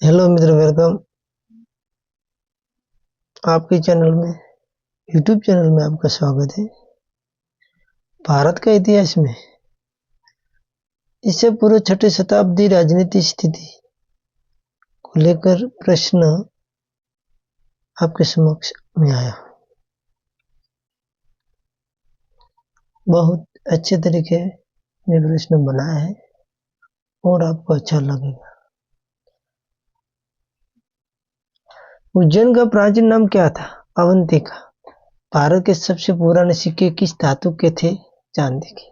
Hello मित्र, welcome आपके channel में, YouTube channel में आपका स्वागत है। भारत का इतिहास में इससे पूर्व 6ठी शताब्दी राजनीति स्थिति को लेकर प्रश्न आपके समक्ष में आया। बहुत अच्छे तरीके में प्रश्न बनाया है और आपको अच्छा लगेगा। उज्जैन का प्राचीन नाम क्या था? अवंतिका। भारत के सबसे पुराने सिक्के किस धातु के थे? चांदी के।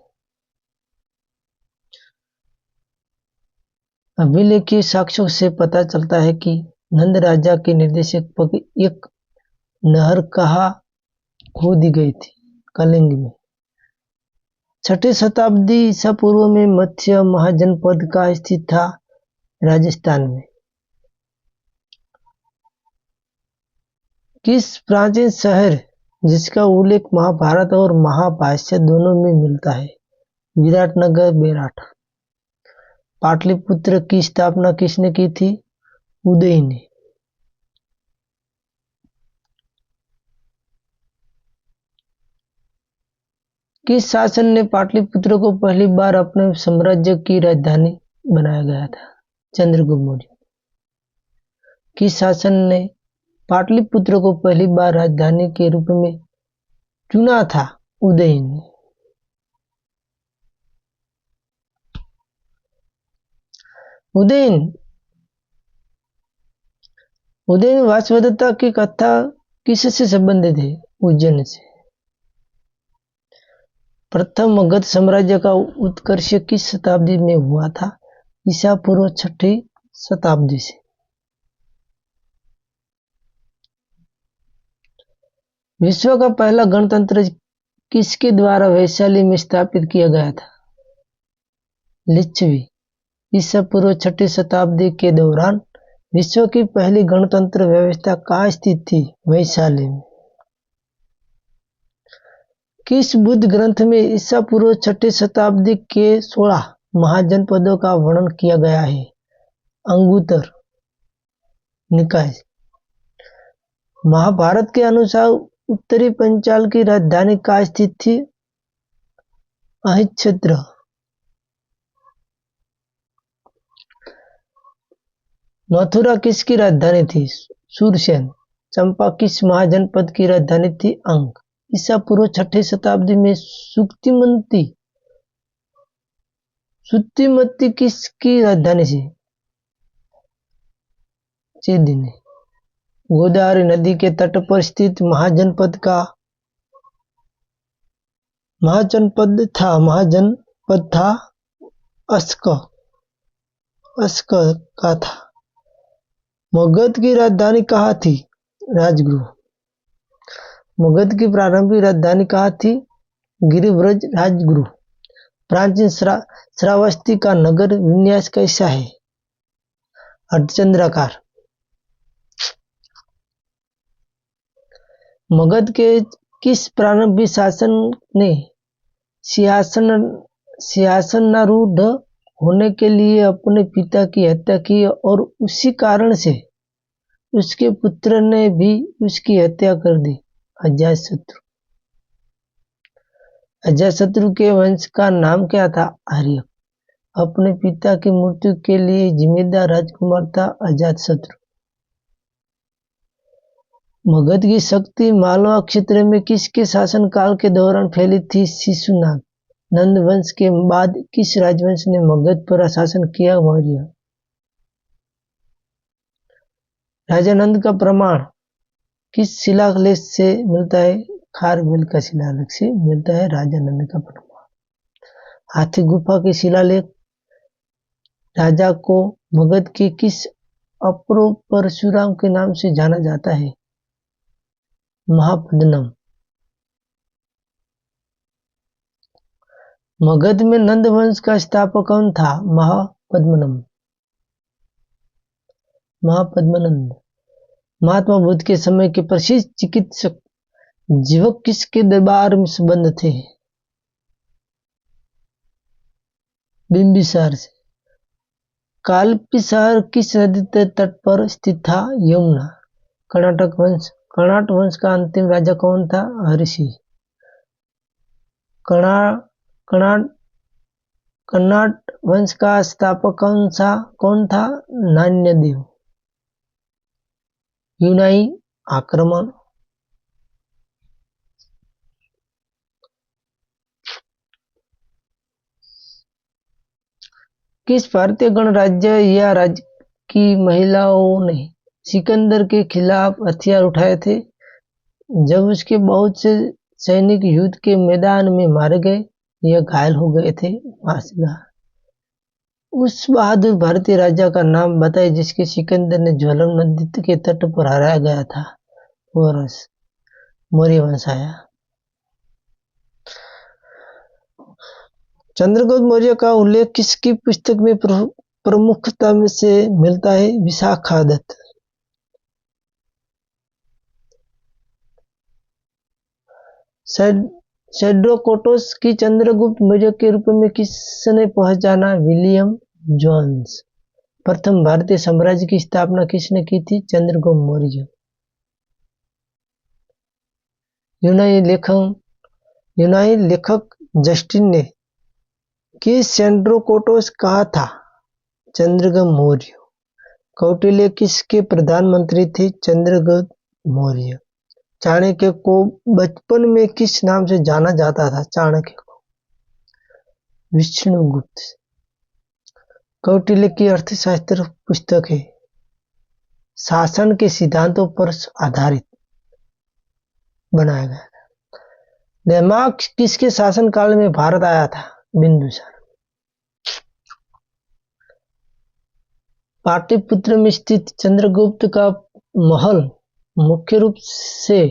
अभिलेखीय साक्ष्यों से पता चलता है कि नंद राजा के निर्देशक पर एक नहर कहाँ खो दी गई थी? कलिंग में। 6ठी शताब्दी ईसा पूर्व में मत्स्य महाजनपद का स्थित था राजस्थान में। किस प्राचीन शहर जिसका उल्लेख महाभारत और महाभाष्य दोनों में मिलता है? विराटनगर, बेराट। पाटलिपुत्र की स्थापना किसने की थी? उदय ने। किस शासक ने पाटलिपुत्र को पहली बार अपने साम्राज्य की राजधानी बनाया गया था? चंद्रगुप्त मौर्य। किस शासक ने पाटलिपुत्र को पहली बार राजधानी के रूप में चुना था? उदय ने। उदयन वासवदत्ता की कथा किससे संबंधित है? उज्जैन से। प्रथम मगध साम्राज्य का उत्कर्ष किस शताब्दी में हुआ था? ईसा पूर्व 6ठी शताब्दी से। विश्व का पहला गणतंत्र किसके द्वारा वैशाली में स्थापित किया गया था? लिच्छवी। ईसा पूर्व 6ठी शताब्दी के दौरान विश्व की पहली गणतंत्र व्यवस्था कहाँ स्थित थी? वैशाली में। किस बुद्ध ग्रंथ में ईसा पूर्व 6ठी शताब्दी के 16 महाजनपदों का वर्णन किया गया है? अंगुत्तर निकाय। महाभारत के अनुसार उत्तरी पंचाल की राजधानी कहाँ स्थित थी? अहिच्छत्र। मथुरा किसकी राजधानी थी? सूरसेन। चंपा किस महाजनपद की राजधानी थी? अंक। ईसा पूर्व 6ठी शताब्दी में सुत्तिमत्ती किसकी राजधानी थी? चेदिनी। गोदावरी नदी के तट पर स्थित महाजनपद था अस्क का था। मगध की राजधानी कहाँ थी? राजगृह। मगध की प्रारंभिक राजधानी कहाँ थी? गिरिव्रज राजगृह। प्राचीन श्रावस्ती का नगर विन्यास कैसा है? अर्धचंद्राकार। मगध के किस प्रारंभिक शासक ने सिंहासनारूढ़ होने के लिए अपने पिता की हत्या की और उसी कारण से उसके पुत्र ने भी उसकी हत्या कर दी? अजातशत्रु। अजातशत्रु के वंश का नाम क्या था? आर्य। अपने पिता की मृत्यु के लिए जिम्मेदार राजकुमार था अजातशत्रु। मगध की शक्ति मालवा क्षेत्र में किसके शासनकाल के दौरान फैली थी? शिशुनाग। नंद वंश के बाद किस राजवंश ने मगध पर शासन किया? मौर्य। राजा नंद का प्रमाण किस शिलालेख से मिलता है? खारवेल का शिलालेख से मिलता है राजा नंद का प्रमाण। हाथी गुफा के शिलालेख राजा को मगध के किस अप्रो परशुराम के नाम से जाना जाता है? महापद्मनम। मगध में नंद वंश का स्थापक कौन था? महापद्मनंद। महात्मा बुद्ध के समय के प्रसिद्ध चिकित्सक जीवक किसके दरबार में संबंध थे? बिंबिसार से। कालपी शहर किस नदी के तट पर स्थित था? यमुना। कर्नाटक वंश। कर्नाट वंश का अंतिम राजा कौन था? हरिसिंह। कर्नाट वंश का स्थापक कौन था? नान्यदेव। यूनानी आक्रमण। किस भारतीय गणराज्य या राज्य की महिलाओं ने सिकंदर के खिलाफ हथियार उठाए थे? जब उसके बहुत से सैनिक युद्ध के मैदान में मारे गए या घायल हो गए थे। मासिका। उस बहादुर भारतीय राजा का नाम बताइए जिसके सिकंदर ने झेलम नदी के तट पर हराया गया था। पोरस। मौर्य वंश आया। चंद्रगुप्त मौर्य का उल्लेख किसकी पुस्तक में प्रमुखता से मिलता है? विशाखादत्त। सेड्रोकोटस की चंद्रगुप्त मौर्य के रूप में किसने पहचाना? William Jones. प्रथम भारतीय साम्राज्य की स्थापना किसने की थी? चंद्रगुप्त मौर्य। यूनानी लेखक जस्टिन ने किस सेड्रोकोटस कहा था? चंद्रगुप्त मौर्य। कौटिल्य किसके प्रधानमंत्री थे? चंद्रगुप्त मौर्य। चाणक्य को बचपन में किस नाम से जाना जाता था? चाणक्य को। विष्णुगुप्त। कौटिल्य की अर्थशास्त्र पुस्तक है शासन के सिद्धांतों पर आधारित बनाया गया था। दैमाक किसके शासनकाल में भारत आया था? बिंदुसार। पाटलिपुत्र में स्थित चंद्रगुप्त का महल मुख्य रूप से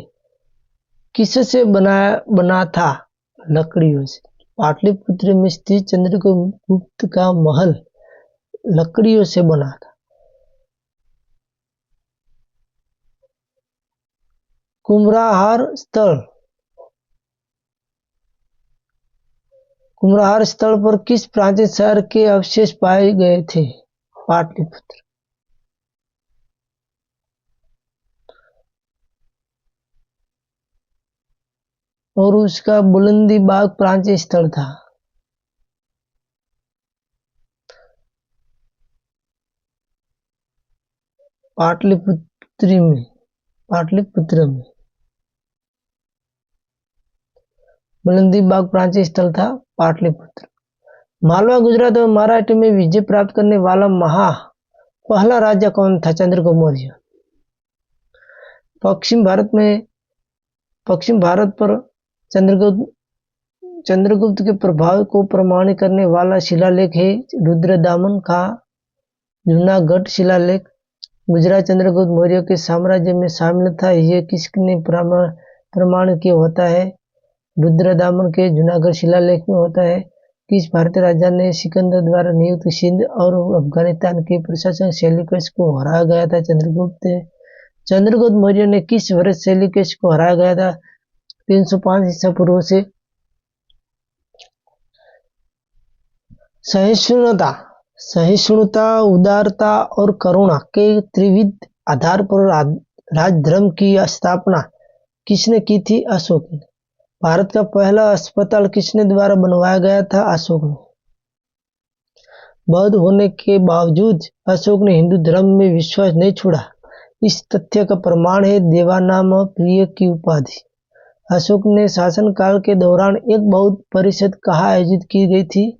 किससे बना था? लकड़ियों से। पाटलिपुत्र में स्थित चंद्रगुप्त का महल लकड़ियों से बना था। कुम्भराहार स्थल पर किस प्राचीन शहर के अवशेष पाए गए थे? पाटलिपुत्र। और उसका बुलंदी बाग प्राचीन स्थल था। पाटलिपुत्र में बुलंदी बाग प्राचीन स्थल था पाटलिपुत्र। मालवा, गुजरात और महाराष्ट्र में विजय प्राप्त करने वाला पहला राजा कौन था? चंद्रगुप्त मौर्य। पश्चिम भारत पर चंद्रगुप्त के प्रभाव को प्रमाणित करने वाला शिलालेख है रुद्रदामन का जूनागढ़ शिलालेख। गुजरात चंद्रगुप्त मौर्य के साम्राज्य में शामिल था, यह किसने प्रमाणित किया होता है? रुद्रदामन के जूनागढ़ शिलालेख में होता है। किस भारतीय राजा ने सिकंदर द्वारा नियुक्त सिंध और अफगानिस्तान के प्रशासक सेल्यूकस को हराया गया था? चंद्रगुप्त मौर्य ने किस वर्ष सेल्यूकस को हराया गया था? 305 ईसा पूर्व से। सहिष्णुता, उदारता और करुणा के त्रिविध आधार पर राजधर्म की स्थापना किसने की थी? अशोक ने। भारत का पहला अस्पताल किसने द्वारा बनवाया गया था? अशोक ने। बौद्ध होने के बावजूद अशोक ने हिंदू धर्म में विश्वास नहीं छोड़ा, इस तथ्य का प्रमाण है देवानाम प्रिय की उपाधि। अशोक ने शासनकाल के दौरान एक बौद्ध परिषद कहाँ आयोजित की गई थी?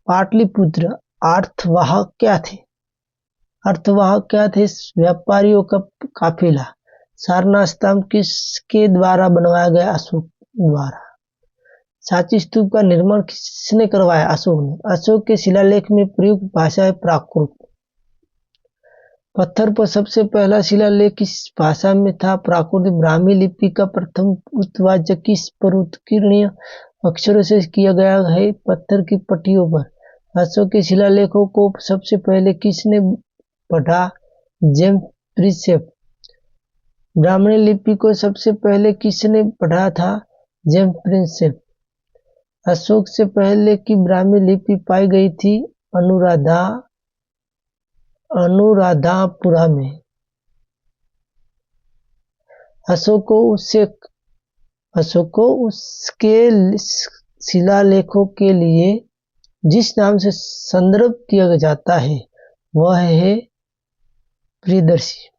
पाटलिपुत्र। अर्थवाहक क्या थे? व्यापारियों का काफिला। सारनाथ स्तंभ किसके द्वारा बनवाया गया? अशोक द्वारा। सांची स्तूप का निर्माण किसने करवाया? अशोक ने। अशोक के शिलालेख में प्रयुक्त भाषा है प्राकृत। पत्थर पर सबसे पहला शिलालेख किस भाषा में था? प्राकृत। ब्राह्मी लिपि का प्रथम उत्वाचक किस पर उत्कीर्णीय अक्षरों से किया गया है? पत्थर की पट्टियों पर। अशोक के शिलालेखों को सबसे पहले किसने पढ़ा? James Prinsep. ब्राह्मणी लिपि को सबसे पहले किसने पढ़ा था? James Prinsep. अशोक से पहले की ब्राह्मी लिपि पाई गई थी अनुराधा अनुराधापुरा में अशोक को उसके शिलालेखों के लिए जिस नाम से संदर्भ किया जाता है वह है प्रियदर्शी।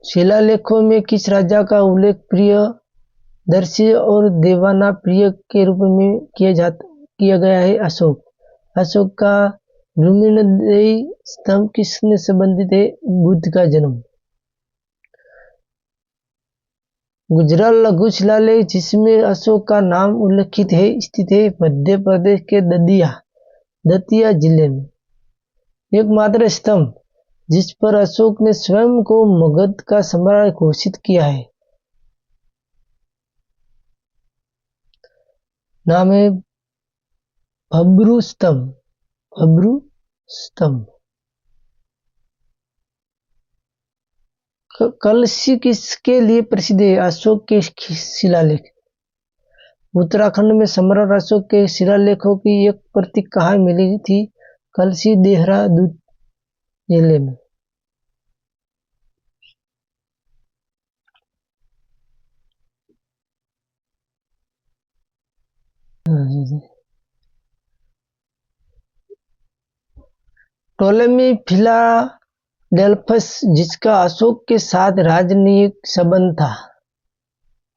शिलालेखों में किस राजा का उल्लेख प्रियदर्शी और देवाना प्रिय के रूप में किया गया है? अशोक। अशोक का भूमिनदयी स्तंभ किसने संबंधित है? बुद्ध का जन्म। गुजरात लघु शिलालेख जिसमें अशोक का नाम उल्लेखित है स्थित है मध्य प्रदेश के दतिया जिले में। एकमात्र स्तंभ जिस पर अशोक ने स्वयं को मगध का सम्राट घोषित किया है नाम है भब्रू स्तंभ। भब्रू स्तंभ। कलशी किसके लिए प्रसिद्ध है? अशोक के शिलालेख। उत्तराखंड में सम्राट अशोक के शिलालेखों की एक प्रति कहाँ मिली थी? कलशी देहरादून जिले में। टोलेमी फिलाडेल्फस जिसका अशोक के साथ राजनयिक संबंध था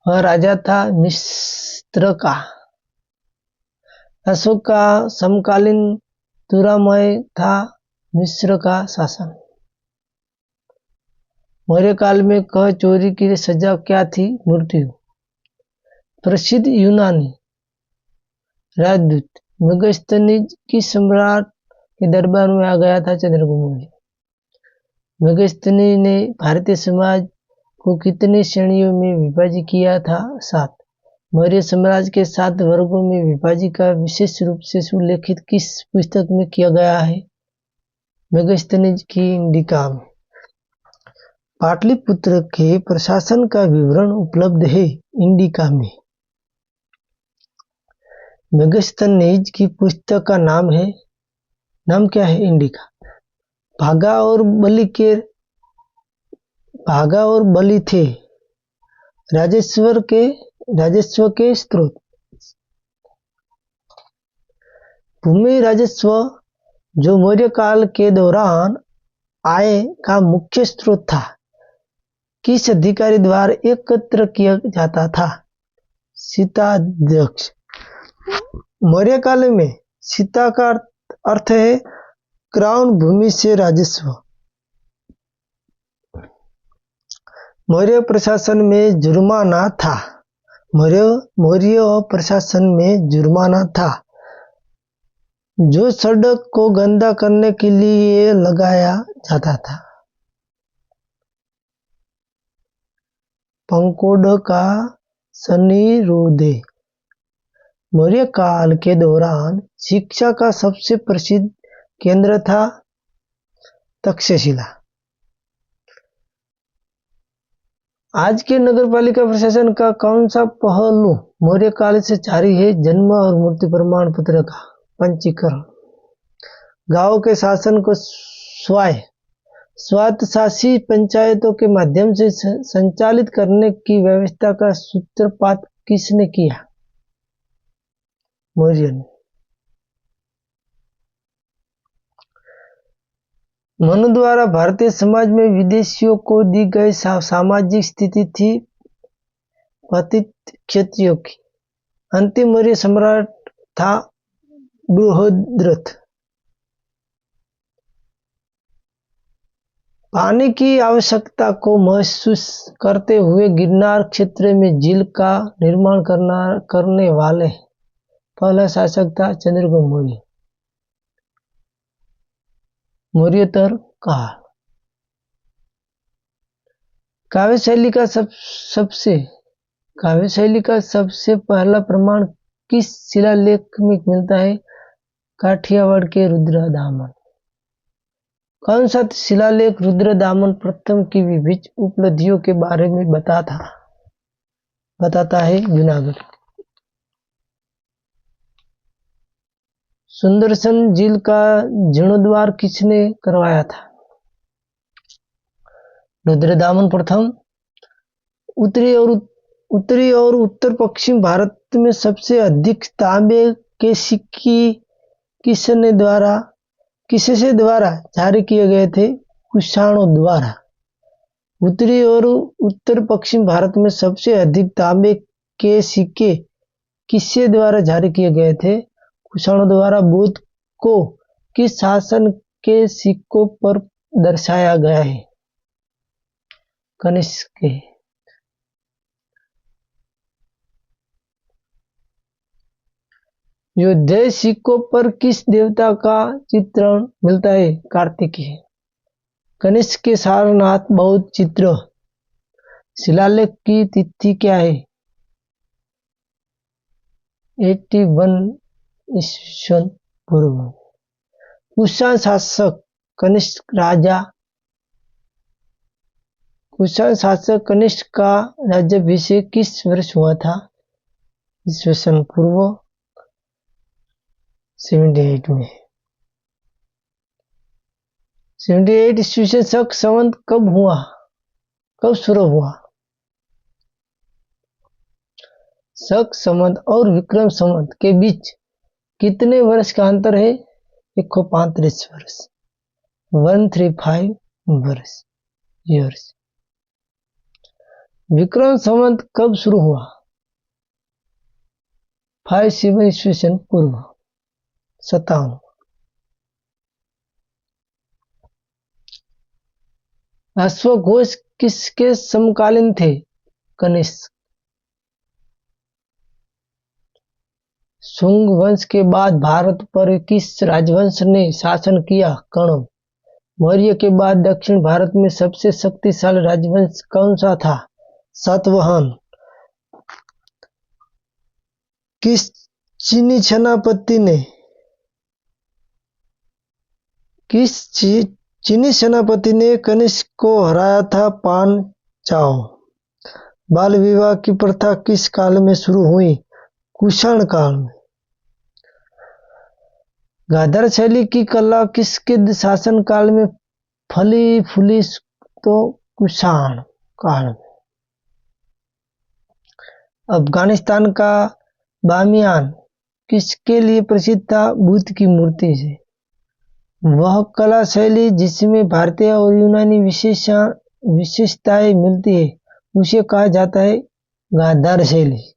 वह राजा था मिस्र का। अशोक का समकालीन तुरामय था मिस्र का शासन। मौर्य काल में कर चोरी की सजा क्या थी? मृत्यु। प्रसिद्ध यूनानी राजदूत मेगास्थनीज की सम्राट के दरबार में आ गया था? चंद्रगुप्त मौर्य। मेगास्थनी ने भारतीय समाज को कितनी श्रेणियों में विभाजित किया था? 7। मौर्य साम्राज्य के 7 वर्गों में विभाजित का विशेष रूप से उल्लेखित किस पुस्तक में किया गया है? मेगास्थनीज की इंडिका में। पाटलिपुत्र के प्रशासन का विवरण उपलब्ध है इंडिका में। मेगास्थनीज की पुस्तक का नाम क्या है? इंडिका। भागा और बलि थे राजस्व के स्रोत। भूमि राजस्व जो मौर्य काल के दौरान आय का मुख्य स्रोत था किस अधिकारी द्वारा एकत्र किया जाता था? सीताध्यक्ष। मौर्य काल में सीता का अर्थ है क्राउन भूमि से राजस्व। मौर्य प्रशासन में जुर्माना था। मौर्य प्रशासन में जुर्माना था जो सड़क को गंदा करने के लिए लगाया जाता था। पंकोड का सनिरोधे। मौर्य काल के दौरान शिक्षा का सबसे प्रसिद्ध केंद्र था तक्षशिला। आज के नगरपालिका प्रशासन का कौन सा पहलू मौर्य काल से जारी है? जन्म और मृत्यु प्रमाण पत्र का पंजीकरण। गांव के शासन को स्वायत्तशासी पंचायतों के माध्यम से संचालित करने की व्यवस्था का सूत्रपात किसने किया? मौर्य ने। मनु द्वारा भारतीय समाज में विदेशियों को दी गई सामाजिक स्थिति थी पतित क्षत्रियों की। अंतिम मौर्य सम्राट था बृहद्रथ। पानी की आवश्यकता को महसूस करते हुए गिरनार क्षेत्र में झील का निर्माण करने वाले पहला शासक था चंद्रगुप्त मौर्य। मौर्योत्तर काल। काव्य शैली का सबसे पहला प्रमाण किस शिलालेख में मिलता है? काठियावाड़ के रुद्रदामन। कौन सा शिलालेख रुद्रदामन प्रथम की विभिन्न उपलब्धियों के बारे में बताता है? जूनागढ़। सुदर्शन झील का जीर्णोद्धार किसने करवाया था? रुद्रदामन प्रथम। उत्तरी और उत्तर पश्चिम भारत में सबसे अधिक तांबे के सिक्के किससे द्वारा जारी किए गए थे? कुषाणों द्वारा। उत्तरी और उत्तर पश्चिम भारत में सबसे अधिक तांबे के सिक्के किससे द्वारा जारी किए गए थे? कुषाणों द्वारा। बुद्ध को किस शासन के सिक्कों पर दर्शाया गया है? कनिष्क के। योध्या सिक्कों पर किस देवता का चित्रण मिलता है? कार्तिकेय। कनिष्क के सारनाथ बौद्ध चित्र शिलालेख की तिथि क्या है? 81 ईस्वी पूर्व। कुषाण शासक कनिष्क का राज्याभिषेक किस वर्ष हुआ था? ईस्वी पूर्व 78 में। 78 ईस्वी शक संवत कब शुरू हुआ? शक संवत और विक्रम संवत के बीच कितने वर्ष का अंतर है? 135 वर्ष। 135 वर्ष ईयर्स। विक्रम संवत कब शुरू हुआ? 57 ईस्वी पूर्व 57। अश्वघोष किसके समकालीन थे? कनिष्क। शुंग वंश के बाद भारत पर किस राजवंश ने शासन किया? कण्व। मौर्य के बाद दक्षिण भारत में सबसे शक्तिशाली राजवंश कौन सा था? सातवाहन। किस चीनी सेनापति ने कनिष्क को हराया था? पान चाओ। बाल विवाह की प्रथा किस काल में शुरू हुई? कुषाण काल में। गांधार शैली की कला किसके शासन काल में फली फूली? तो कुषाण काल में। अफगानिस्तान का बामियान किसके लिए प्रसिद्ध था? बुद्ध की मूर्ति से। वह कला शैली जिसमें भारतीय और यूनानी विशेषताएं मिलती है उसे कहा जाता है गांधार शैली।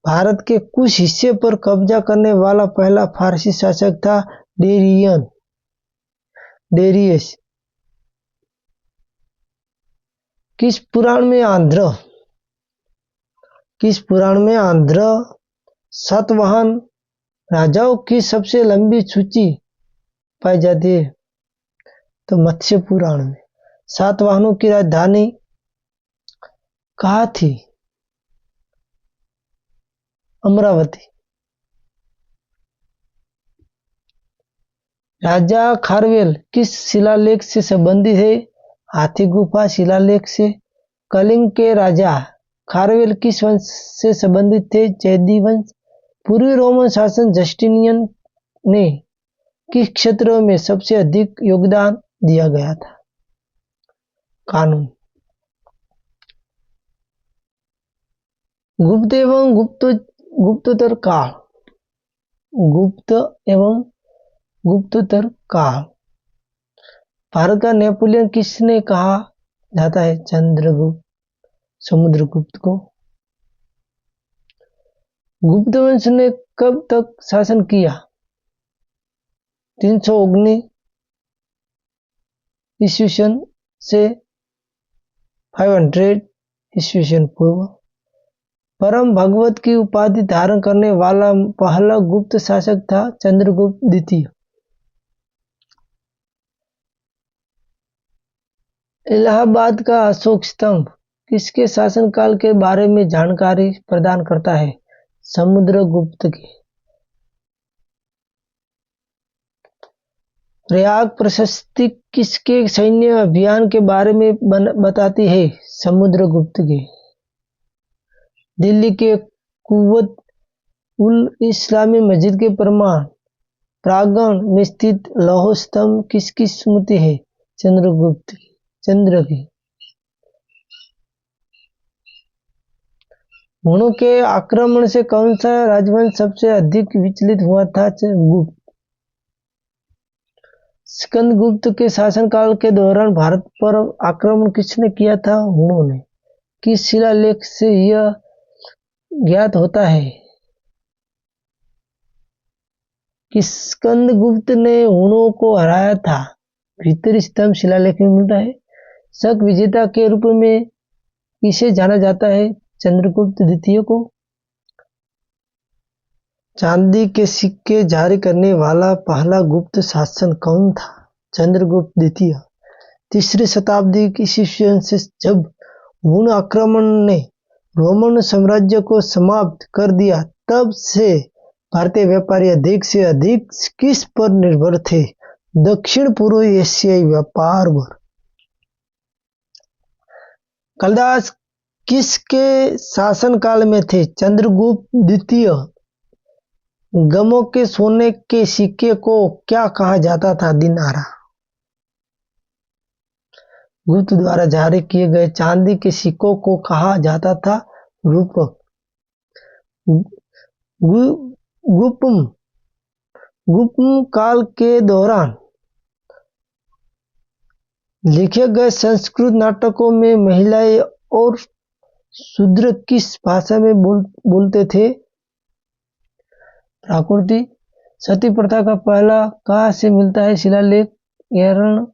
भारत के कुछ हिस्से पर कब्जा करने वाला पहला फारसी शासक था डेरियस। किस पुराण में आंध्र सातवाहन राजाओं की सबसे लंबी सूची पाई जाती है? तो मत्स्य पुराण में। सातवाहनों की राजधानी कहाँ थी? अमरावती। राजा खारवेल किस शिलालेख से संबंधित है? हाथी गुफा शिलालेख से। कलिंग के राजा खारवेल किस वंश से संबंधित थे? चैदी वंश। पूर्वी रोमन शासक जस्टिनियन ने किस क्षेत्रों में सबसे अधिक योगदान दिया गया था? कानून। गुप्त एवं गुप्तोत्तर काल। गुप्त एवं गुप्तोत्तर काल। भारत का नेपोलियन किसने कहा जाता है? समुद्रगुप्त को। गुप्त वंश ने कब तक शासन किया? 319 ईस्वी से 500 ईस्वी पूर्व। परम भगवत की उपाधि धारण करने वाला पहला गुप्त शासक था चंद्रगुप्त द्वितीय। इलाहाबाद का अशोक स्तंभ किसके शासनकाल के बारे में जानकारी प्रदान करता है? समुद्रगुप्त के। प्रयाग प्रशस्ति किसके सैन्य अभियान के बारे में बताती है? समुद्रगुप्त के। दिल्ली के कुव्वत उल इस्लामी मस्जिद के प्रमाण प्रांगण में स्थित लौह स्तंभ किसकी स्मृति है? चंद्रगुप्त की, चंद्र की। हुणों के आक्रमण से कौन सा राजवंश सबसे अधिक विचलित हुआ था? गुप्त। स्कंदगुप्त के शासनकाल के दौरान भारत पर आक्रमण किसने किया था? हुणों ने। किस शिलालेख से यह ज्ञात होता है कि स्कंदगुप्त ने हुणों को हराया था? भीतरी स्तंभ शिलालेख में मिलता है। शक विजेता के रूप में किसे जाना जाता है? चंद्रगुप्त द्वितीय को। चांदी के सिक्के जारी करने वाला पहला गुप्त शासक कौन था? चंद्रगुप्त द्वितीय। तीसरी शताब्दी ईस्वी से जब हुण आक्रमण ने रोमन साम्राज्य को समाप्त कर दिया, तब से भारतीय व्यापारी अधिक से अधिक किस पर निर्भर थे? दक्षिण पूर्व एशियाई व्यापार पर। कालिदास किसके शासनकाल में थे? चंद्रगुप्त द्वितीय। गमों के सोने के सिक्के को क्या कहा जाता था? दिनारा। गुप्त द्वारा जारी किए गए चांदी के सिक्कों को कहा जाता था रूपक। गुप्त काल के दौरान लिखे गए संस्कृत नाटकों में महिलाएं और शूद्र किस भाषा में बोलते थे? प्राकृति। सती प्रथा का पहला कहाँ से मिलता है शिलालेख? एरण।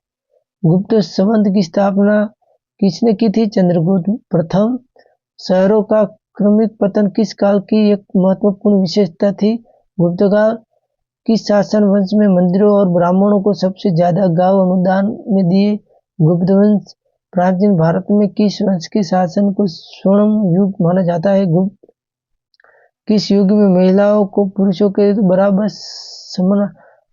गुप्त संबंध की स्थापना किसने की थी? चंद्रगुप्त प्रथम। शहरों का क्रमिक पतन किस काल की एक महत्वपूर्ण विशेषता थी? गुप्त काल। किस शासन वंश में मंदिरों और ब्राह्मणों को सबसे ज्यादा गांव अनुदान में दिए? गुप्त वंश। प्राचीन भारत में किस वंश के शासन को स्वर्ण युग माना जाता है? गुप्त। किस युग में महिलाओं को पुरुषों के बराबर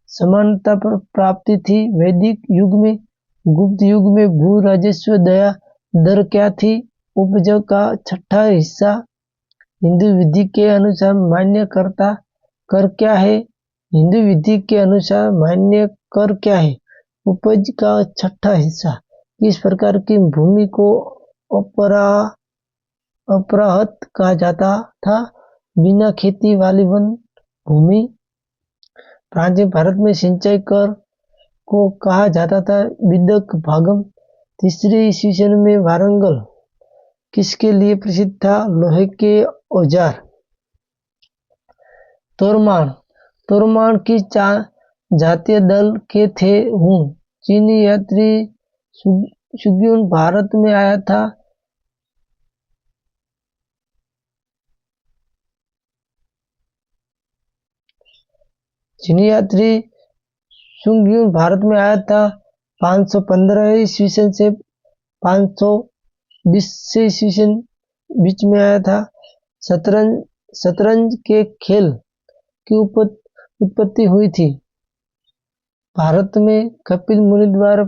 समानता पर प्राप्ति थी? वैदिक युग में। गुप्त युग में भू राजस्व दया दर क्या थी? उपज का छठा हिस्सा। हिंदू विधि के अनुसार मान्य करता कर क्या है? हिंदू विधि के अनुसार मान्य कर क्या है? उपज का छठा हिस्सा। किस प्रकार की भूमि को अपराहत कहा जाता था? बिना खेती वाली वन भूमि। प्राचीन भारत में सिंचाई कर को कहा जाता था विदक भागम। तीसरी ईस्वी में वारंगल किसके लिए प्रसिद्ध था? लोहे के औजार। तोरमान। तोरमान किस जातीय दल के थे? हुन। चीनी यात्री शुग्युन भारत में आया था। चीनी यात्री शुग्युन भारत में आया था 515 ईस्वी से 520 से ईस्वी बीच में आया था। शतरंज के खेल की उत्पत्ति हुई थी। भारत में कपिल मुनि द्वारा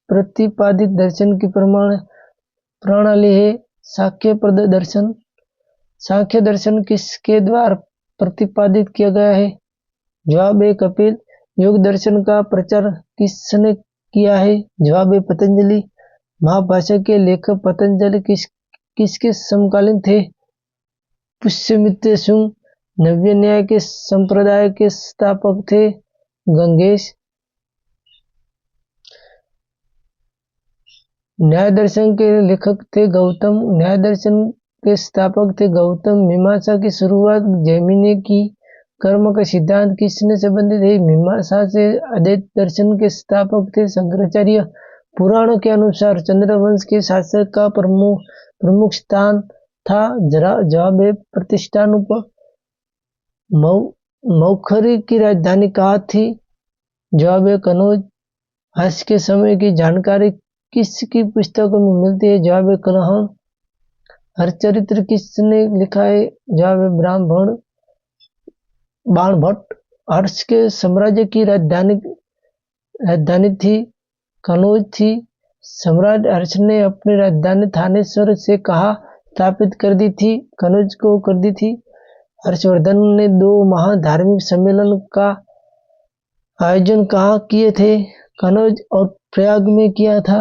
प्रतिपादित दर्शन की प्रणाली है सांख्य दर्शन। सांख्य दर्शन किसके द्वारा प्रतिपादित किया गया है? जवाब है कपिल। योग दर्शन का प्रचार किसने किया है? जवाब है पतंजलि। महाभाष्य के लेखक पतंजलि किसके समकालीन थे? पुष्यमित्र शुंग। नव्य न्याय के संप्रदाय के स्थापक थे गंगेश। न्याय दर्शन के लेखक थे गौतम। न्याय दर्शन के स्थापक थे गौतम। मीमांसा की शुरुआत जैमिनी की। कर्म का सिद्धांत किसने संबंधित है? मीमांसा से। अद्वैत दर्शन के स्थापक थे शंकराचार्य। पुराणों के अनुसार चंद्रवंश के शासक का प्रमुख स्थान था? जवाब है प्रतिष्ठान। मौखरी की राजधानी कहाँ थी? जवाब है कनौज। हर्ष के समय की जानकारी किसकी पुस्तकों में मिलती है? जवाब है कलहण। हरचरित्र किसने लिखा है? जवाब है बाणभट्ट। हर्ष के साम्राज्य की राजधानी थी कनौज थी। सम्राट हर्ष ने अपनी राजधानी थानेश्वर से कहाँ स्थापित कर दी थी? कनौज को कर दी थी। हर्षवर्धन ने 2 महान धार्मिक सम्मेलन का आयोजन कहाँ किए थे? कनौज और प्रयाग में किया था।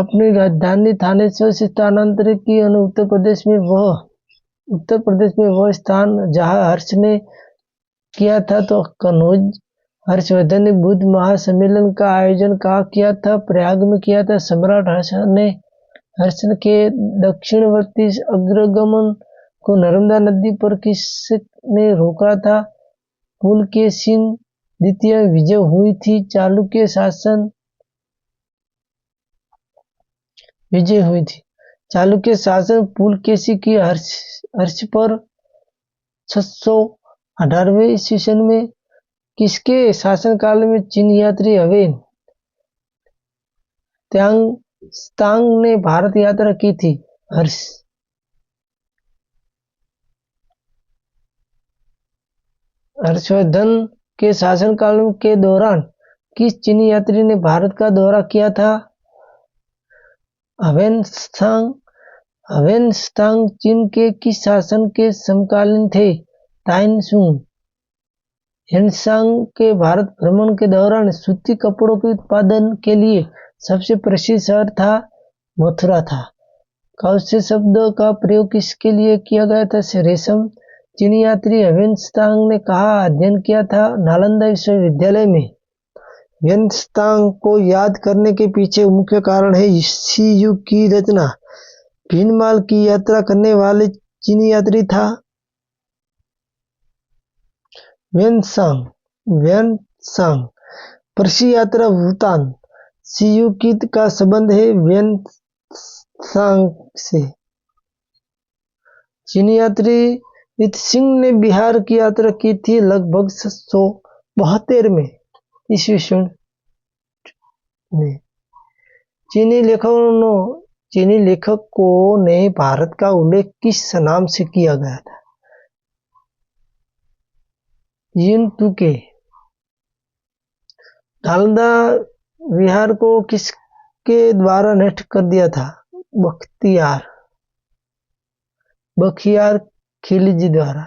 अपनी राजधानी थानेश्वर से स्थानांतरित की और उत्तर प्रदेश में वह स्थान जहाँ हर्ष ने किया था तो कनौज। हर्षवर्धन ने बुद्ध महासम्मेलन का आयोजन कहाँ किया था? प्रयाग में किया था। सम्राट हर्ष के दक्षिणवर्ती अग्रगमन को नर्मदा नदी पर किसने रोका था? पुलकेशिन द्वितीय विजय हुई थी। चालुक्य शासन पुलकेशी की हर्ष पर 618वें ईस्वी में। किसके शासनकाल में चीन यात्री हवेन त्सांग ने भारत यात्रा की थी? हर्षवर्धन के शासनकाल के दौरान किस चीनी यात्री ने भारत का दौरा किया था? ह्वेन-त्सांग चीन के किस शासक के समकालीन थे? तानसेन। ह्वेन-त्सांग के भारत भ्रमण के दौरान सूती कपड़ों के उत्पादन के लिए सबसे प्रसिद्ध शहर था मथुरा था। कौशे शब्द का प्रयोग किसके लिए किया गया था? रेशम। चीनी यात्री ह्वेन-त्सांग ने कहाँ अध्ययन किया था? नालंदा विश्वविद्यालय में। ह्वेन-त्सांग को याद करने के पीछे मुख्य कारण है सी युग की रचना। भीनमाल की यात्रा करने वाले चीनी यात्री था ह्वेन-त्सांग। पर्सी यात्रा भूटान। सियुकित का संबंध है ह्वेन-त्सांग से। चीनी यात्री त्सिंग ने बिहार की यात्रा की थी लगभग 772 में ईस्वी में। चीनी लेखकों ने भारत का उल्लेख किस नाम से किया गया था? यिन तुके। नालंदा विहार को किसके द्वारा नष्ट कर दिया था? बख्तियार खिलजी द्वारा।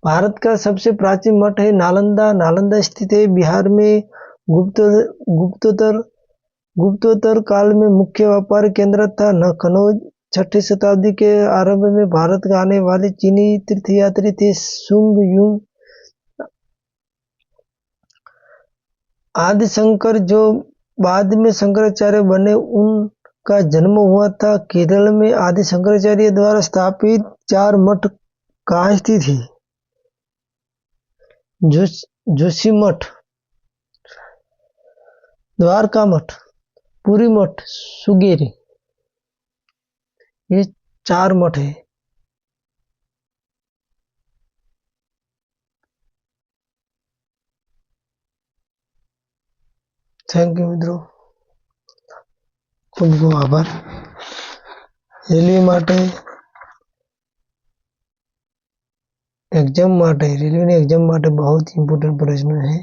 भारत का सबसे प्राचीन मठ है नालंदा। नालंदा स्थित है बिहार में। गुप्तोत्तर काल में मुख्य व्यापारिक केंद्र था कनौज। 6ठी शताब्दी के आरंभ में भारत आने वाले चीनी तीर्थयात्री थे सुंग युंग। आदिशंकर जो बाद में शंकराचार्य बने उनका जन्म हुआ था केरल में। आदि शंकराचार्य द्वारा स्थापित 4 मठ कहाँ स्थित है? जोशीमठ, द्वारका मठ, पुरी मठ, सुगेरी। ये 4 मठ है। थैंक यू मित्रों, खूब खूब आभार। रेलवे एग्जाम माटे बहुत इंपोर्टेंट प्रश्न है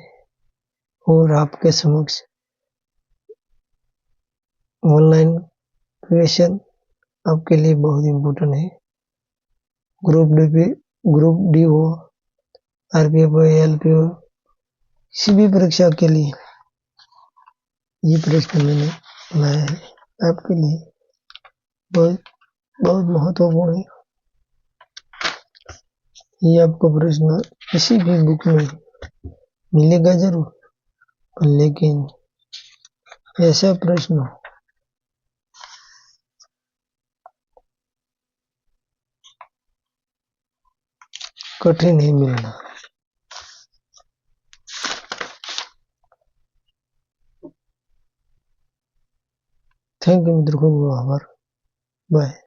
और आपके समक्ष ऑनलाइन क्वेश्चन आपके लिए बहुत इंपोर्टेंट है। ग्रुप डी हो, आरपीएफ हो, एलपी हो, किसी भी परीक्षा के लिए ये प्रश्न मैंने लाया है आपके लिए। बहुत बहुत महत्वपूर्ण है। ये आपको प्रश्न किसी भी बुक में मिलेगा जरूर, लेकिन ऐसा प्रश्न कठिन ही मिलना। थैंक यू मित्रों, खूब आभार। बाय।